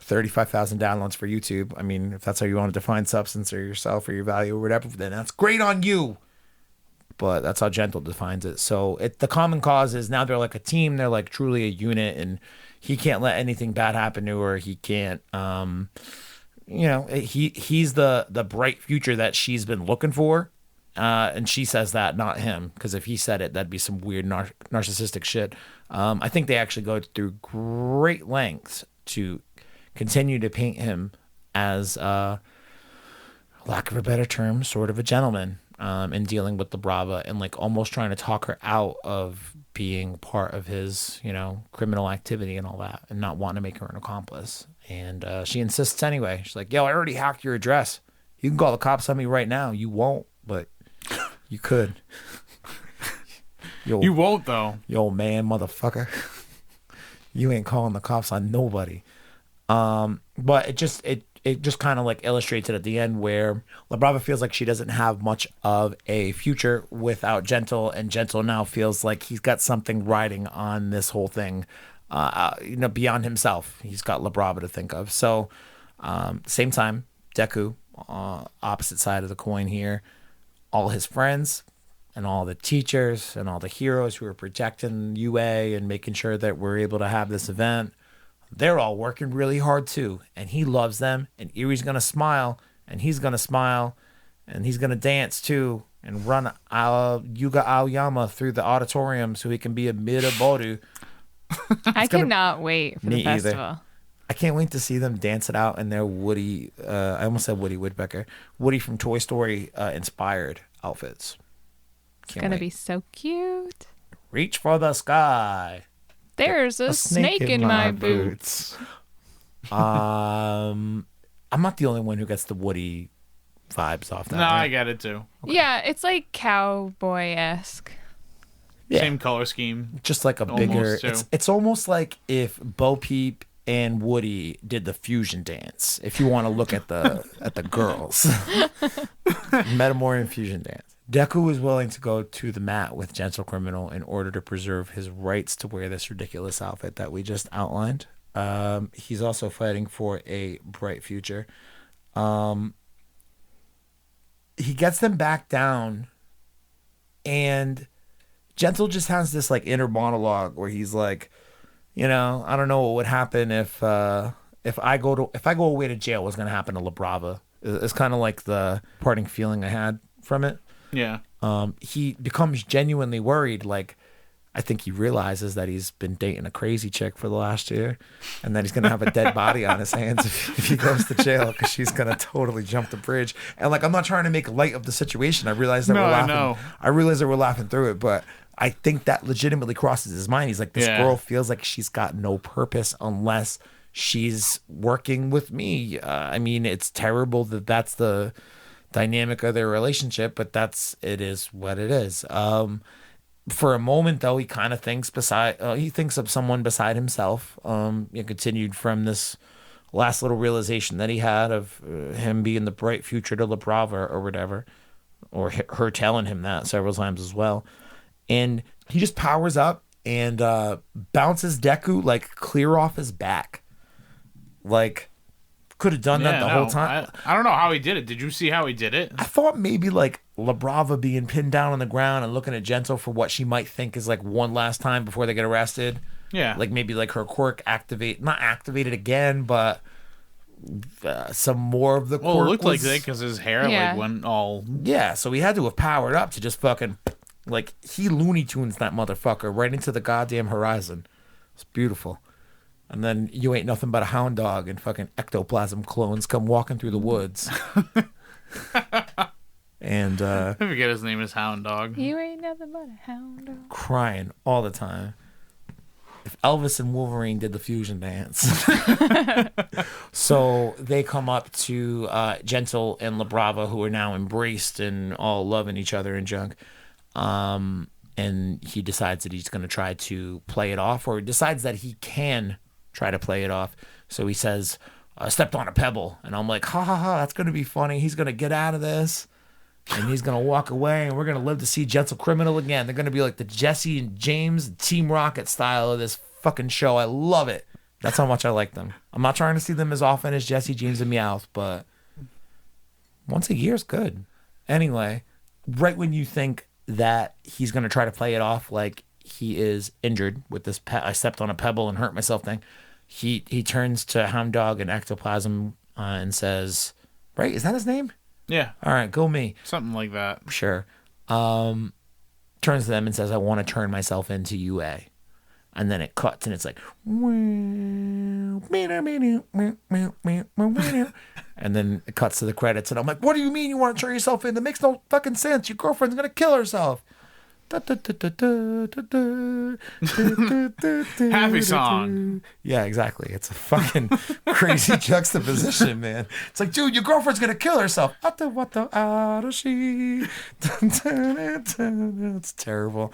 35,000 downloads for YouTube. I mean, if that's how you want to define substance or yourself or your value or whatever, then that's great on you. But that's how Gentle defines it. So the common cause is now they're like a team. They're like truly a unit, and he can't let anything bad happen to her. He can't, he's the bright future that she's been looking for. And she says that, not him, because if he said it, that'd be some weird narcissistic shit. I think they actually go through great lengths to continue to paint him as, lack of a better term, sort of a gentleman in dealing with La Brava and like almost trying to talk her out of being part of his, criminal activity and all that, and not wanting to make her an accomplice. And she insists anyway. She's like, yo, I already hacked your address. You can call the cops on me right now. You won't, but you could. You won't, though. Yo, man, motherfucker. You ain't calling the cops on nobody. But it just kind of like illustrates it at the end where La Brava feels like she doesn't have much of a future without Gentle, and Gentle now feels like he's got something riding on this whole thing, beyond himself. He's got La Brava to think of. So, same time, Deku, opposite side of the coin here, all his friends and all the teachers and all the heroes who are protecting UA and making sure that we're able to have this event, they're all working really hard too. And he loves them, and Irie's going to smile, and he's going to smile, and he's going to dance too and run Yuga Aoyama through the auditorium so he can be a Miraboru. I cannot wait for the festival. Either. I can't wait to see them dance it out in their Woody, I almost said Woody Woodpecker, Woody from Toy Story inspired outfits. It's going to be so cute. Reach for the sky. There's a snake in my boots. I'm not the only one who gets the Woody vibes off that. No, right? I get it too. Okay. Yeah, it's like cowboy-esque. Yeah. Same color scheme. Just like a bigger, it's almost like if Bo Peep and Woody did the fusion dance. If you want to look at the girls, Metamorph and fusion dance. Deku is willing to go to the mat with Gentle Criminal in order to preserve his rights to wear this ridiculous outfit that we just outlined. He's also fighting for a bright future. He gets them back down, and Gentle just has this like inner monologue where he's like, I don't know what would happen if I go away to jail. What's gonna happen to La Brava? It's kind of like the parting feeling I had from it. Yeah. He becomes genuinely worried. Like, I think he realizes that he's been dating a crazy chick for the last year, and that he's gonna have a dead body on his hands if he goes to jail, because she's gonna totally jump the bridge. And like, I'm not trying to make light of the situation. I realize that we're laughing. I realize that we're laughing through it, but I think that legitimately crosses his mind. He's like, this girl feels like she's got no purpose unless she's working with me. I mean, it's terrible that that's the dynamic of their relationship, but it is what it is. For a moment, though, he kind of thinks he thinks of someone beside himself. It continued from this last little realization that he had of him being the bright future to La Brava or whatever, or her telling him that several times as well. And he just powers up and bounces Deku like clear off his back. Like, could have done that the whole time. I don't know how he did it. Did you see how he did it? I thought maybe like La Brava being pinned down on the ground and looking at Gentle for what she might think is like one last time before they get arrested. Yeah. Like maybe like her quirk not activated again, but some more of the quirk. Well, it looked like that because his hair like went all. Yeah, so he had to have powered up to just fucking. Like, he Looney Tunes that motherfucker right into the goddamn horizon. It's beautiful. And then you ain't nothing but a hound dog and fucking ectoplasm clones come walking through the woods. And I forget his name is Hound Dog. You ain't nothing but a hound dog. Crying all the time. If Elvis and Wolverine did the fusion dance. So they come up to Gentle and La Brava, who are now embraced and all loving each other and junk. And he decides that he's going to try to play it off, or decides that he can try to play it off. So he says, stepped on a pebble. And I'm like, ha ha ha, that's going to be funny. He's going to get out of this. and he's gonna walk away, and we're gonna live to see Gentle Criminal again. They're gonna be like the Jesse and James Team Rocket style of this fucking show. I love it. That's how much I like them. I'm not trying to see them as often as Jesse, James, and Meowth, but once a year is good. Anyway, right when you think that he's gonna try to play it off like he is injured with this I stepped on a pebble and hurt myself thing, he turns to Hound Dog and Ectoplasm and says, right, is that his name? Yeah. All right, go me. Something like that. Sure. Turns to them and says, I want to turn myself into UA. And then it cuts and it's like, and then it cuts to the credits. And I'm like, what do you mean you want to turn yourself in? That makes no fucking sense. Your girlfriend's going to kill herself. Happy song. Yeah, exactly. It's a fucking crazy juxtaposition, man. It's like, dude, your girlfriend's gonna kill herself. It's terrible.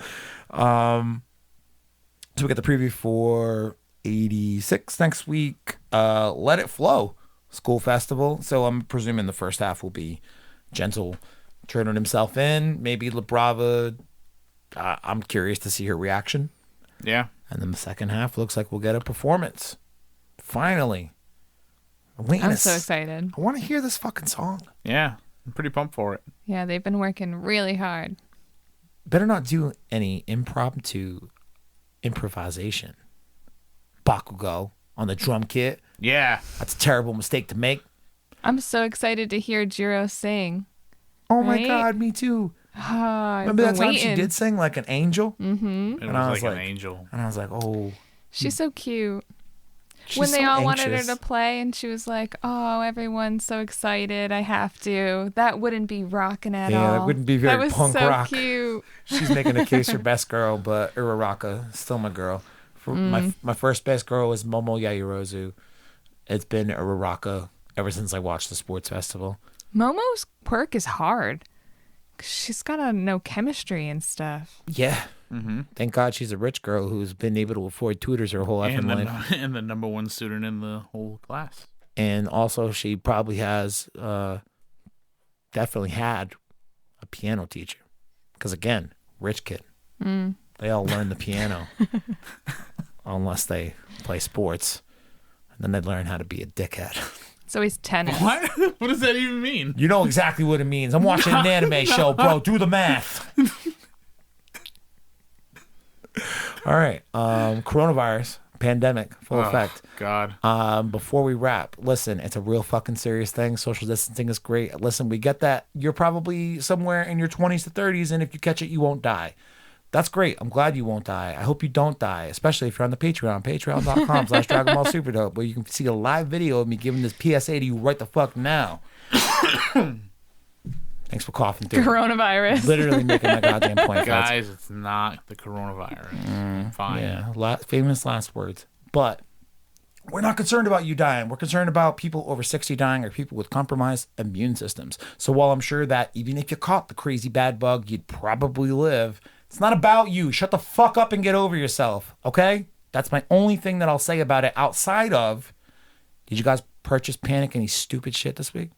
So we got the preview for 86 next week. Let It Flow School Festival. So I'm presuming the first half will be Gentle turning himself in. Maybe La Brava. I'm curious to see her reaction. Yeah. And then the second half looks like we'll get a performance. Finally. I'm so excited. I want to hear this fucking song. Yeah. I'm pretty pumped for it. Yeah, they've been working really hard. Better not do any impromptu improvisation. Bakugo on the drum kit. Yeah. That's a terrible mistake to make. I'm so excited to hear Jiro sing. Oh my Right? God, me too. Remember that time she did sing like an angel? Mm-hmm. It And I was was like an like- angel. And I was like, oh. She's so cute. She's When they so all wanted anxious. her to play and she was like, oh, everyone's so excited. I have to. That wouldn't be rocking at all. Yeah, that wouldn't be very That was punk so rock. cute. She's making a case for best girl, but Uraraka still my girl. For my first best girl is Momo Yaoyorozu. It's been Uraraka ever since I watched the sports festival. Momo's work is hard. 'Cause she's got to know chemistry and stuff. Yeah. Mm-hmm. Thank God she's a rich girl who's been able to afford tutors her whole effing life. And the number one student in the whole class. And also she probably has definitely had a piano teacher. Because again, rich kid. They all learn the piano. Unless they play sports. And then they learn how to be a dickhead. So he's tennis. What? What does that even mean? You know exactly what it means. I'm watching an anime show, bro. Do the math. All right. Coronavirus, pandemic, full effect. God. Before we wrap, listen, it's a real fucking serious thing. Social distancing is great. Listen, we get that. You're probably somewhere in your 20s to 30s, and if you catch it, you won't die. That's great. I'm glad you won't die. I hope you don't die, especially if you're on the Patreon, patreon.com/Dragon Ball Super Dope, where you can see a live video of me giving this PSA to you right the fuck now. Thanks for coughing through. Coronavirus. Literally making my goddamn point, guys. Guys, it's not the coronavirus. Fine. Yeah, famous last words. But we're not concerned about you dying. We're concerned about people over 60 dying or people with compromised immune systems. So while I'm sure that even if you caught the crazy bad bug, you'd probably live, it's not about you. Shut the fuck up and get over yourself, okay? That's my only thing that I'll say about it outside of, did you guys purchase Panic any stupid shit this week?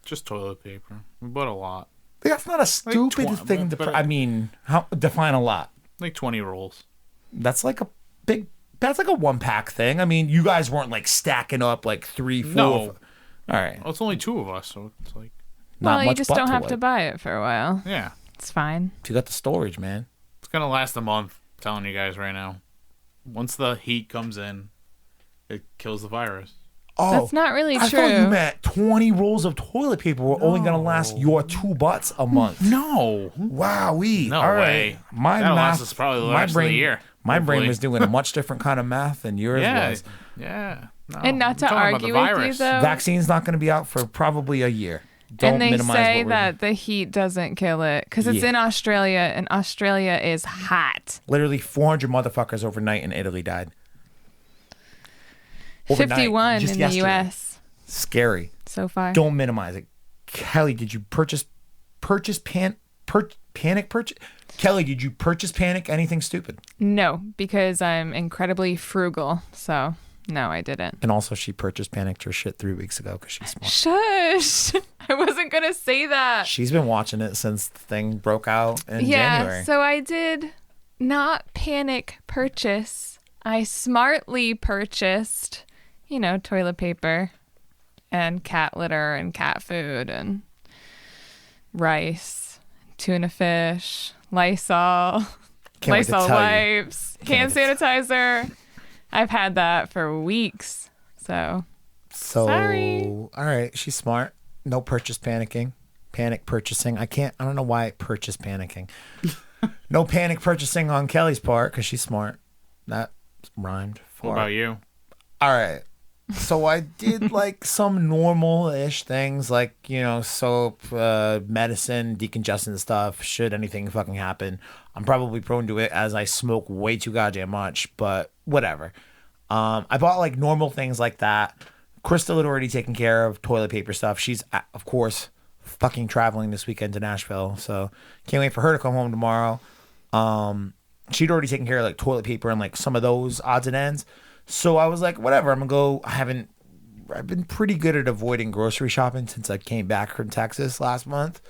Just toilet paper. We bought a lot. That's not a stupid thing to... but- I mean, how define a lot? Like 20 rolls. That's like a big... That's like a one-pack thing. I mean, you guys weren't like stacking up like 3, 4... No. All right. Well, it's only 2 of us, so it's like, Not Well, you much just butt don't have wipe. to buy it for a while. yeah. It's fine. You got the storage, man. It's going to last a month. I'm telling you guys right now. Once the heat comes in, it kills the virus. Oh, That's not really I true. thought you meant 20 rolls of toilet paper were only going to last your 2 butts a month. No. Wow-wee. No All right. way. My That'll math, last us probably the my rest of brain, the year. My brain hopefully. was doing a much different kind of math than yours Yeah. was. Yeah. No, And not I'm to talking about argue the with you, virus. though. Vaccine's not going to be out for probably a year. Don't And they minimize say what we're that the heat doesn't kill it because it's Yeah. in Australia, and Australia is hot. Literally 400 motherfuckers overnight in Italy died. Overnight, 51 just in yesterday. the U.S. Scary. so far. Don't minimize it. Kelly, did you purchase Panic purchase? Kelly, did you purchase Panic anything stupid? No, because I'm incredibly frugal. So No, I didn't. And also, she purchased panicked her shit 3 weeks ago because she's smart. Shush. I wasn't going to say that. She's been watching it since the thing broke out in Yeah, January. so I did not panic purchase. I smartly purchased, toilet paper and cat litter and cat food and rice, tuna fish, Lysol, Can't wait to Lysol tell you. wipes, hand sanitizer. I've had that for weeks. So, sorry. All right, she's smart. No purchase panicking. Panic purchasing. I don't know why purchase panicking. No panic purchasing on Kelly's part because she's smart. That rhymed. What about you? All right. So I did like some normal-ish things like, soap, medicine, decongestant stuff, should anything fucking happen. I'm probably prone to it as I smoke way too goddamn much, but whatever. I bought like normal things like that. Crystal had already taken care of toilet paper stuff. She's, of course, fucking traveling this weekend to Nashville, so can't wait for her to come home tomorrow. She'd already taken care of like toilet paper and like some of those odds and ends. So I was like, whatever, I'm gonna go. I've been pretty good at avoiding grocery shopping since I came back from Texas last month.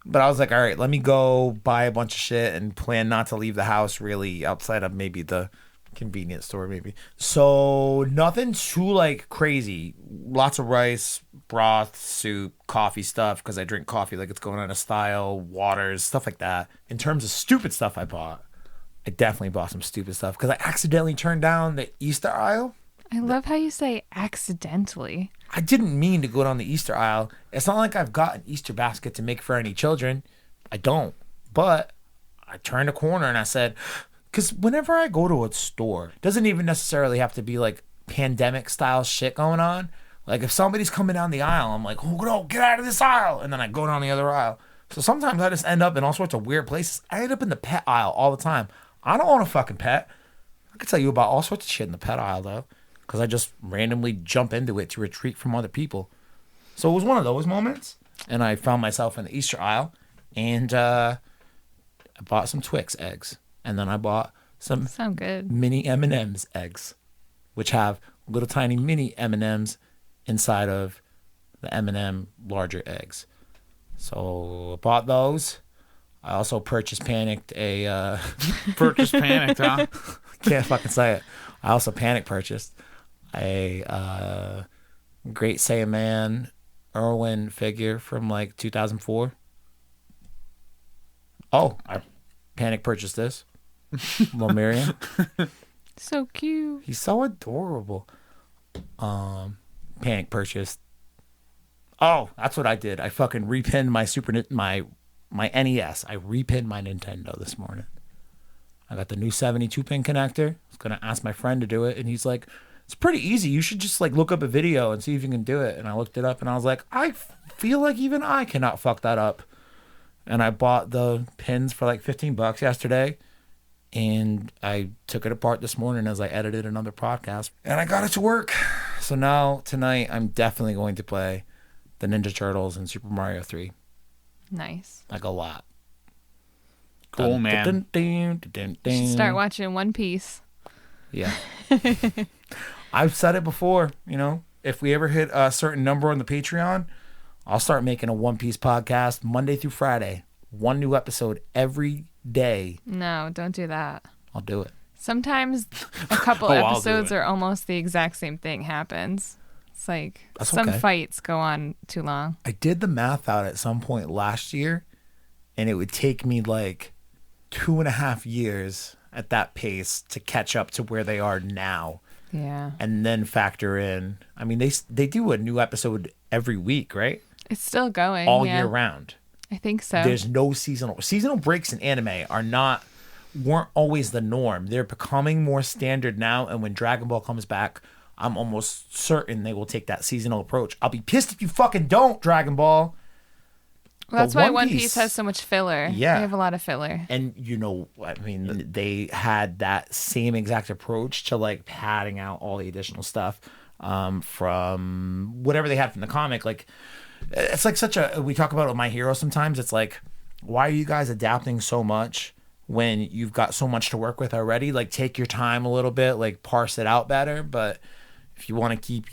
But I was like, all right, let me go buy a bunch of shit and plan not to leave the house really outside of maybe the convenience store maybe. So nothing too like crazy. Lots of rice, broth, soup, coffee stuff because I drink coffee like it's going out of style, waters, stuff like that. In terms of stupid stuff I bought, I definitely bought some stupid stuff because I accidentally turned down the Easter aisle. I love how you say accidentally. I didn't mean to go down the Easter aisle. It's not like I've got an Easter basket to make for any children. I don't. But I turned a corner and I said, because whenever I go to a store, it doesn't even necessarily have to be like pandemic style shit going on. Like if somebody's coming down the aisle, I'm like, oh no, get out of this aisle. And then I go down the other aisle. So sometimes I just end up in all sorts of weird places. I end up in the pet aisle all the time. I don't own a fucking pet. I could tell you about all sorts of shit in the pet aisle though, because I just randomly jump into it to retreat from other people. So it was one of those moments, and I found myself in the Easter aisle, and I bought some Twix eggs, and then I bought some Sound good. mini M&M's eggs, which have little tiny mini M&M's inside of the M&M larger eggs. So I bought those. I also panicked a Purchase panicked, huh? can't fucking say it. I also purchased a Great Saiyaman Erwin figure from like 2004. Oh, I purchased this. Lemurian. So cute. He's so adorable. Purchased. Oh, that's what I did. I fucking repinned my NES. I repinned my Nintendo this morning. I got the new 72-pin connector. I was going to ask my friend to do it, and he's like, it's pretty easy. You should just like look up a video and see if you can do it. And I looked it up, and I was like, I feel like even I cannot fuck that up. And I bought the pins for like $15 yesterday, and I took it apart this morning as I edited another podcast, and I got it to work. So now, tonight, I'm definitely going to play the Ninja Turtles and Super Mario 3. Nice. Like a lot. Cool, man. You should start watching One Piece. Yeah. I've said it before, if we ever hit a certain number on the Patreon, I'll start making a One Piece podcast Monday through Friday. One new episode every day. No, don't do that. I'll do it. Sometimes a couple I'll do episodes it. are almost the exact same thing happens. It's like That's some okay. fights go on too long. I did the math out at some point last year, and it would take me like 2.5 years at that pace to catch up to where they are now. Yeah. And then factor in, I mean, they do a new episode every week, right? It's still going. All yeah. year round. I think so. There's no seasonal breaks in anime weren't always the norm. They're becoming more standard now, and when Dragon Ball comes back, I'm almost certain they will take that seasonal approach. I'll be pissed if you fucking don't, Dragon Ball. Well, that's But why One One Piece- Piece has so much filler. Yeah. They have a lot of filler. And they had that same exact approach to like padding out all the additional stuff from whatever they had from the comic. Like, it's like we talk about it with My Hero sometimes. It's like, why are you guys adapting so much when you've got so much to work with already? Like, take your time a little bit, like parse it out better. But if you want to keep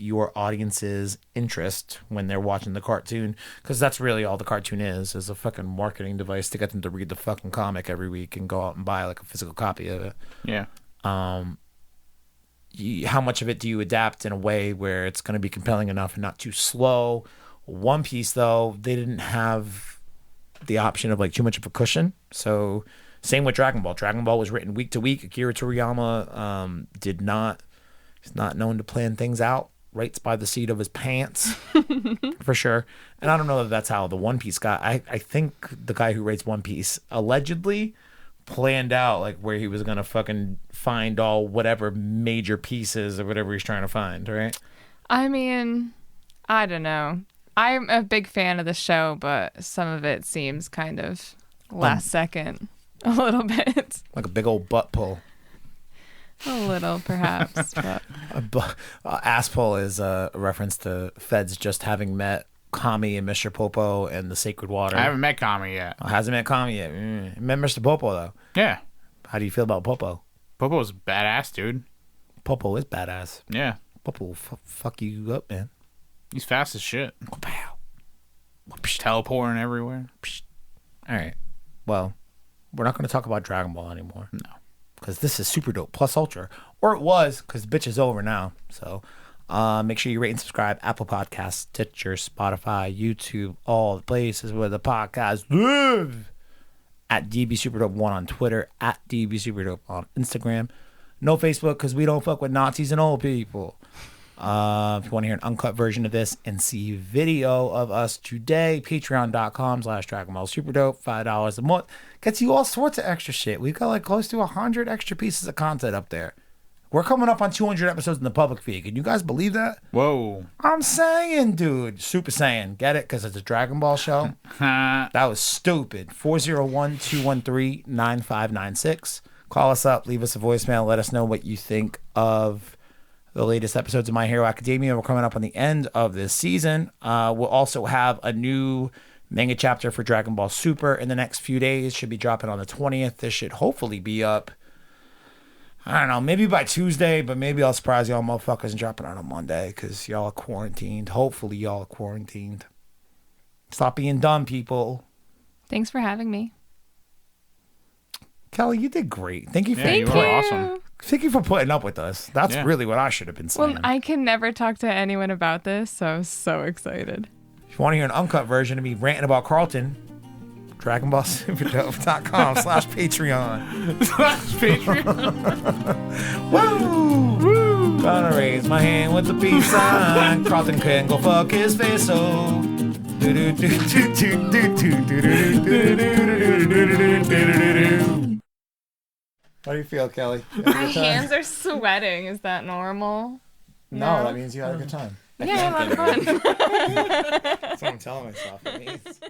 your audience's interest when they're watching the cartoon, because that's really all the cartoon is a fucking marketing device to get them to read the fucking comic every week and go out and buy like a physical copy of it. Yeah. How much of it do you adapt in a way where it's going to be compelling enough and not too slow? One Piece, though, they didn't have the option of like too much of a cushion. So same with Dragon Ball. Dragon Ball was written week to week. Akira Toriyama he's not known to plan things out. Writes by the seat of his pants, for sure. And I don't know if that's how the One Piece guy. I think the guy who writes One Piece allegedly planned out like where he was gonna fucking find all whatever major pieces or whatever he's trying to find, right? I mean, I don't know. I'm a big fan of the show, but some of it seems kind of last second. A little bit. Like a big old butt pull. A little, perhaps. But. Ass pull is a reference to Feds just having met Kami and Mr. Popo and the Sacred Water. I haven't met Kami yet. Oh, hasn't met Kami yet. Met Mr. Popo, though. Yeah. How do you feel about Popo? Popo's badass, dude. Popo is badass. Yeah. Popo will fuck you up, man. He's fast as shit. Pow. Teleporting everywhere. All right. Well, we're not going to talk about Dragon Ball anymore. No. Because this is Super Dope Plus Ultra. Or it was, because the bitch is over now. So make sure you rate and subscribe. Apple Podcasts, Stitcher, Spotify, YouTube, all the places where the podcast live. At DB Superdope 1 on Twitter. At DB Superdope on Instagram. No Facebook, because we don't fuck with Nazis and old people. If you want to hear an uncut version of this and see video of us today, patreon.com/Dragon Ball Superdope, $5 a month. Gets you all sorts of extra shit. We've got like close to 100 extra pieces of content up there. We're coming up on 200 episodes in the public feed. Can you guys believe that? Whoa. I'm saying, dude. Super Saiyan. Get it? Because it's a Dragon Ball show. That was stupid. 401-213-9596. Call us up. Leave us a voicemail. Let us know what you think of the latest episodes of My Hero Academia. We're coming up on the end of this season. We'll also have a new manga chapter for Dragon Ball Super in the next few days. Should be dropping on the 20th. This should hopefully be up, I don't know, maybe by Tuesday, but maybe I'll surprise y'all motherfuckers and drop it on a Monday because y'all are quarantined. Hopefully y'all are quarantined. Stop being dumb, people. Thanks for having me. Kelly, you did great. Thank you for you were awesome. Thank you for putting up with us. That's really what I should have been saying. Well, I can never talk to anyone about this, so I'm so excited. If you want to hear an uncut version of me ranting about Carlton, DragonBallSuperdope.com/Patreon. Patreon. Woo! Woo! Gonna raise my hand with the peace sign. Carlton can go fuck his face, so. How do you feel, Kelly? My hands are sweating. Is that normal? No, that means you had a good time. Yeah, a lot of fun. That's what I'm telling myself. It means.